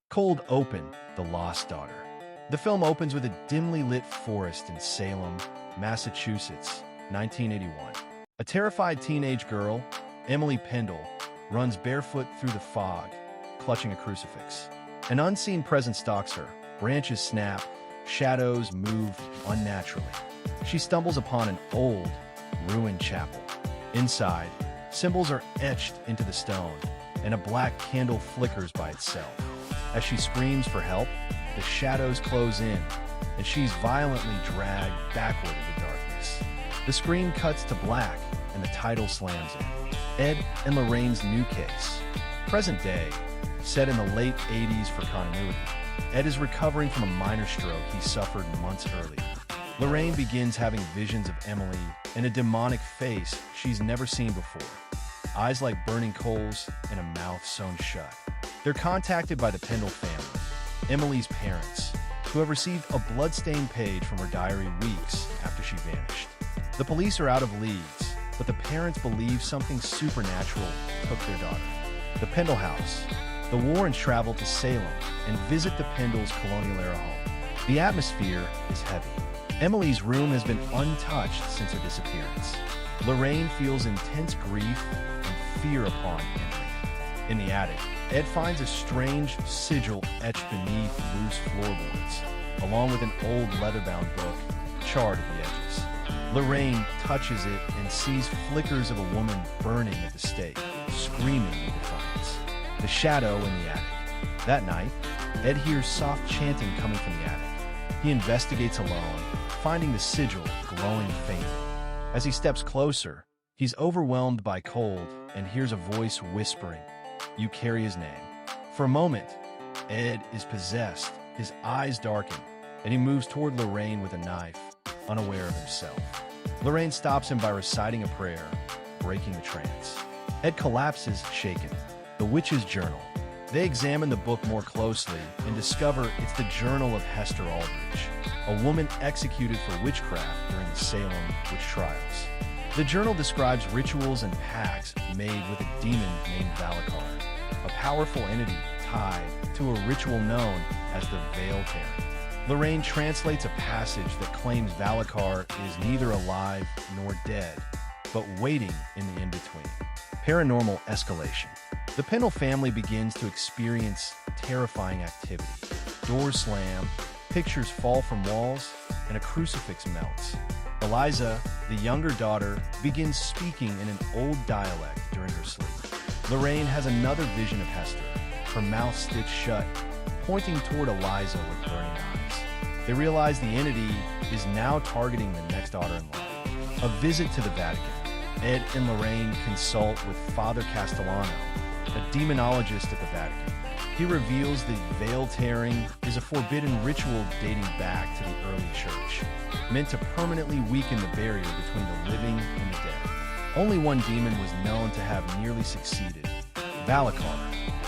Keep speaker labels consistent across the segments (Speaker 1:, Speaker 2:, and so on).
Speaker 1: Cold Open, The Lost Daughter. The film opens with a dimly lit forest in Salem, Massachusetts, 1981. A terrified teenage girl, Emily Pendle, runs barefoot through the fog, clutching a crucifix. An unseen presence stalks her. Branches snap, shadows move unnaturally. She stumbles upon an old, ruined chapel. Inside, symbols are etched into the stone, and a black candle flickers by itself. As she screams for help, the shadows close in, and she's violently dragged backward into darkness. The screen cuts to black, and the title slams in. Ed and Lorraine's new case. Present day, set in the late 80s for continuity. Ed is recovering from a minor stroke he suffered months earlier. Lorraine begins having visions of Emily and a demonic face she's never seen before. Eyes like burning coals and a mouth sewn shut. They're contacted by the Pendle family, Emily's parents, who have received a blood-stained page from her diary weeks after she vanished. The police are out of leads, but the parents believe something supernatural took their daughter. The Pendle house. The Warrens travel to Salem and visit the Pendle's colonial-era home. The atmosphere is heavy. Emily's room has been untouched since her disappearance. Lorraine feels intense grief and fear upon entering. In the attic, Ed finds a strange sigil etched beneath loose floorboards, along with an old leather-bound book, charred at the edges. Lorraine touches it and sees flickers of a woman burning at the stake, screaming in defiance. The shadow in the attic. That night, Ed hears soft chanting coming from the attic. He investigates alone, finding the sigil glowing faintly. As he steps closer, he's overwhelmed by cold and hears a voice whispering, "You carry his name." For a moment, Ed is possessed, his eyes darken, and he moves toward Lorraine with a knife, unaware of himself. Lorraine stops him by reciting a prayer, breaking the trance. Ed collapses, shaken. The Witch's Journal. They examine the book more closely and discover it's the journal of Hester Aldridge, a woman executed for witchcraft during the Salem witch trials. The journal describes rituals and pacts made with a demon named Valakar, a powerful entity tied to a ritual known as the Veil Tearing. Lorraine translates a passage that claims Valakar is neither alive nor dead, but waiting in the in-between. Paranormal escalation. The Pendle family begins to experience terrifying activity. Doors slam, pictures fall from walls, and a crucifix melts. Eliza, the younger daughter, begins speaking in an old dialect during her sleep. Lorraine has another vision of Hester, her mouth stitched shut, pointing toward Eliza with burning eyes. They realize the entity is now targeting the next daughter-in-law. A visit to the Vatican. Ed and Lorraine consult with Father Castellano, a demonologist at the Vatican. He reveals the veil tearing is a forbidden ritual dating back to the early church, meant to permanently weaken the barrier between the living and the dead. Only one demon was known to have nearly succeeded, Valakar.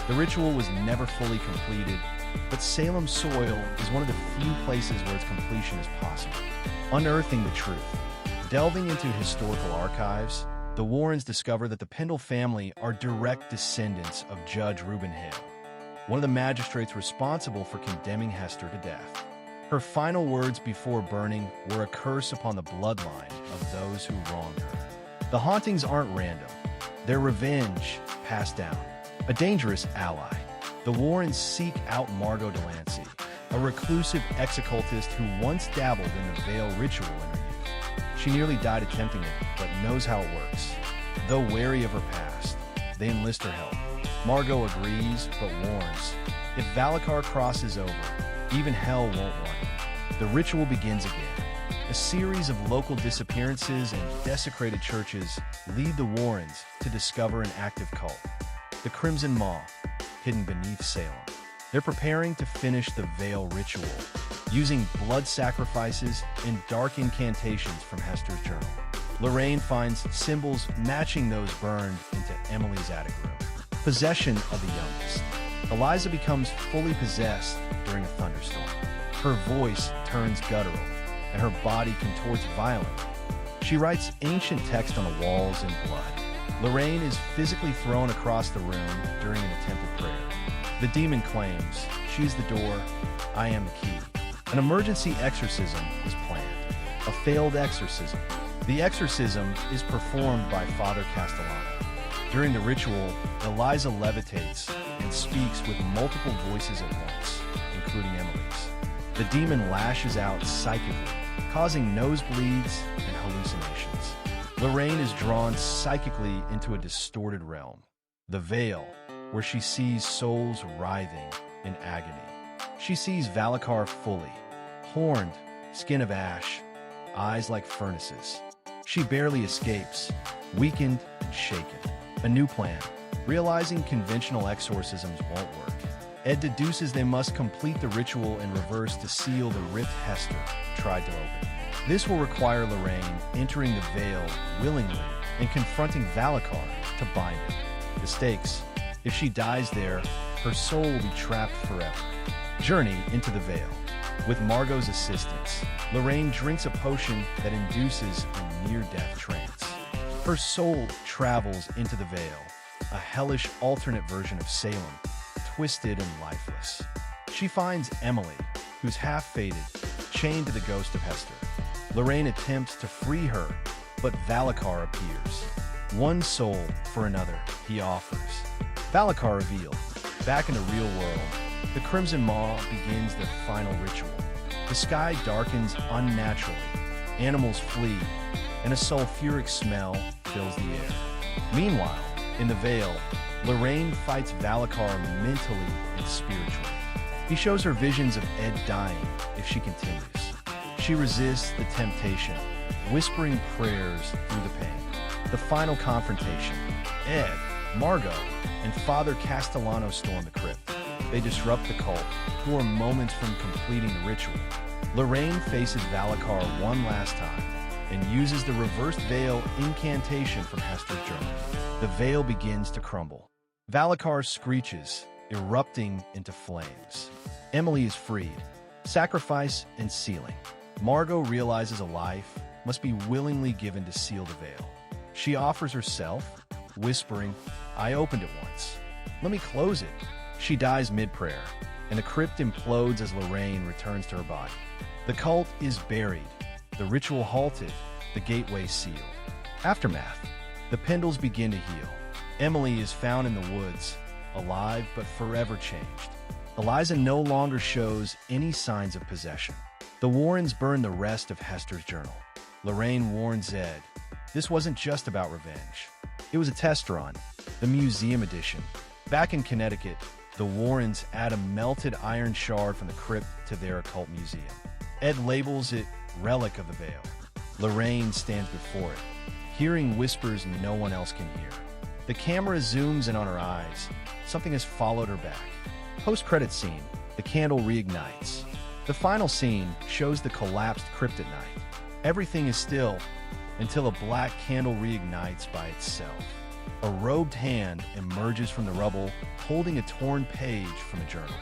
Speaker 1: The ritual was never fully completed, but Salem soil is one of the few places where its completion is possible. Unearthing the truth. Delving into historical archives, the Warrens discover that the Pendle family are direct descendants of Judge Reuben Hale, one of the magistrates responsible for condemning Hester to death. Her final words before burning were a curse upon the bloodline of those who wronged her. The hauntings aren't random. They're revenge passed down. A dangerous ally. The Warrens seek out Margot Delancey, a reclusive ex-occultist who once dabbled in the veil ritual in her youth. She nearly died attempting it, but knows how it works. Though wary of her past, they enlist her help. Margot agrees, but warns, if Valakar crosses over, even hell won't run. The ritual begins again. A series of local disappearances and desecrated churches lead the Warrens to discover an active cult, the Crimson Maw, hidden beneath Salem. They're preparing to finish the veil ritual, using blood sacrifices and dark incantations from Hester's journal. Lorraine finds symbols matching those burned into Emily's attic room. Possession of the youngest. Eliza becomes fully possessed during a thunderstorm. Her voice turns guttural, and her body contorts violently. She writes ancient text on the walls in blood. Lorraine is physically thrown across the room during an attempted prayer. The demon claims, "She's the door, I am the key." An emergency exorcism is planned. A failed exorcism. The exorcism is performed by Father Castellano. During the ritual, Eliza levitates and speaks with multiple voices at once, including Emily's. The demon lashes out psychically, causing nosebleeds and hallucinations. Lorraine is drawn psychically into a distorted realm, the veil, where she sees souls writhing in agony. She sees Valacar fully, horned, skin of ash, eyes like furnaces. She barely escapes, weakened and shaken. A new plan. Realizing conventional exorcisms won't work, Ed deduces they must complete the ritual in reverse to seal the rift Hester tried to open. This will require Lorraine entering the veil willingly and confronting Valacar to bind it. The stakes: if she dies there, her soul will be trapped forever. Journey into the veil. With Margot's assistance, Lorraine drinks a potion that induces a near-death trance. Her soul travels into the veil, a hellish alternate version of Salem, twisted and lifeless. She finds Emily, who's half-fated, chained to the ghost of Hester. Lorraine attempts to free her, but Valacar appears. One soul for another, he offers. Valacar revealed. Back in the real world, the Crimson Maw begins their final ritual. The sky darkens unnaturally, animals flee, and a sulfuric smell fills the air. Meanwhile, in the veil, Lorraine fights Valacar mentally and spiritually. He shows her visions of Ed dying if she continues. She resists the temptation, whispering prayers through the pain. The final confrontation. Ed, Margot, and Father Castellano storm the crypt. They disrupt the cult, who are moments from completing the ritual. Lorraine faces Valacar one last time and uses the reversed veil incantation from Hester's journal. The veil begins to crumble. Valacar screeches, erupting into flames. Emily is freed. Sacrifice and sealing. Margot realizes a life must be willingly given to seal the veil. She offers herself, whispering, "I opened it once. Let me close it." She dies mid-prayer, and the crypt implodes as Lorraine returns to her body. The cult is buried, the ritual halted, the gateway sealed. Aftermath. The Pendles begin to heal. Emily is found in the woods, alive but forever changed. Eliza no longer shows any signs of possession. The Warrens burn the rest of Hester's journal. Lorraine warns Ed, this wasn't just about revenge. It was a test run, the museum edition. Back in Connecticut, the Warrens add a melted iron shard from the crypt to their occult museum. Ed labels it Relic of the Veil. Lorraine stands before it, hearing whispers no one else can hear. The camera zooms in on her eyes. Something has followed her back. Post-credit scene, the candle reignites. The final scene shows the collapsed crypt at night. Everything is still until a black candle reignites by itself. A robed hand emerges from the rubble, holding a torn page from a journal.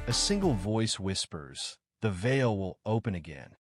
Speaker 1: A single voice whispers, "The veil will open again."